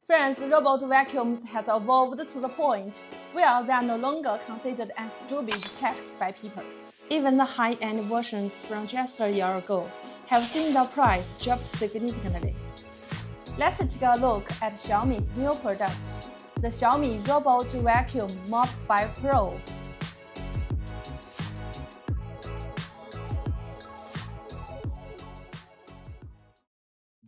Friends, robot vacuums has evolved to the point where they are no longer considered as stupid techs by people. Even the high-end versions from just a year ago have seen the price drop significantly. Let's take a look at Xiaomi's new product, the Xiaomi Robot Vacuum Mop 5 Pro.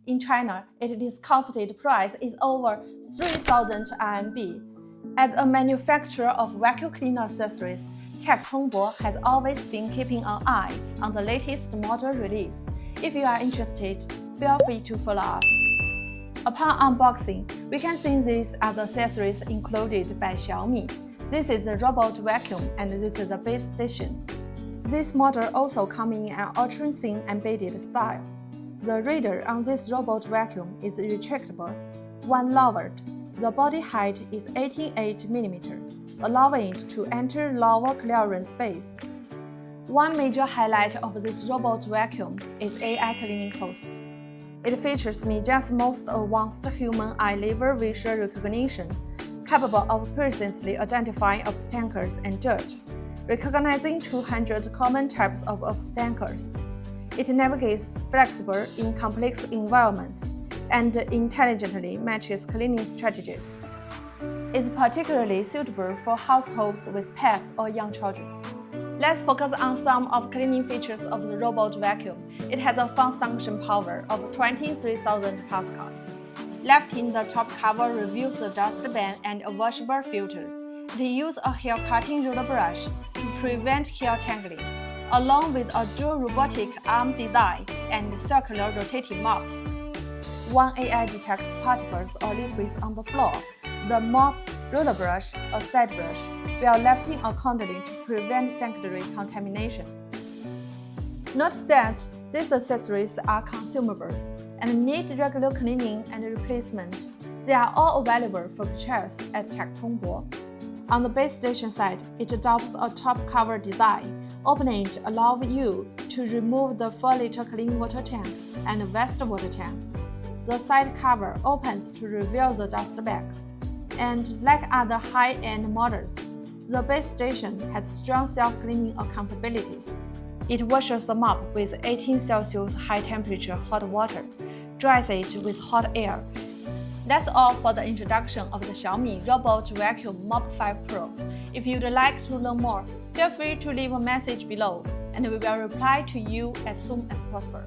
In China, its discounted price is over 3,000 RMB. As a manufacturer of vacuum cleaner accessories, techTongBo has always been keeping an eye on the latest model release. If you are interested, feel free to follow us. Upon unboxing, we can see these are the accessories included by Xiaomi. This is the robot vacuum and this is the base station. This model also comes in an ultra-thin embedded style. The radar on this robot vacuum is retractable. When lowered, the body height is 88 mm, allowing it to enter lower clearance space. One major highlight of this robot vacuum is AI cleaning host. It features Mijia's most advanced human eye level visual recognition, capable of precisely identifying obstacles and dirt, recognizing 200 common types of obstacles. It navigates flexibly in complex environments and intelligently matches cleaning strategies. It's particularly suitable for households with pets or young children. Let's focus on some of cleaning features of the robot vacuum. It has a fun suction power of 23,000 Pascal. Lifting the top cover removes the dust band and a washable filter. It uses a hair cutting roller brush to prevent hair tangling, along with a dual robotic arm design and circular rotating mops. When AI detects particles or liquids on the floor, the mop, roller brush, or side brush will lifting accordingly to prevent secondary contamination. Note that these accessories are consumables and need regular cleaning and replacement. They are all available for purchase at techTongBo. On the base station side, it adopts a top cover design. Opening it allows you to remove the 4-liter clean water tank and wastewater tank. The side cover opens to reveal the dust bag. And like other high-end models, the base station has strong self-cleaning capabilities. It washes the mop with 18 Celsius high-temperature hot water, dries it with hot air. That's all for the introduction of the Xiaomi Robot Vacuum Mop 5 Pro. If you'd like to learn more, feel free to leave a message below, and we will reply to you as soon as possible.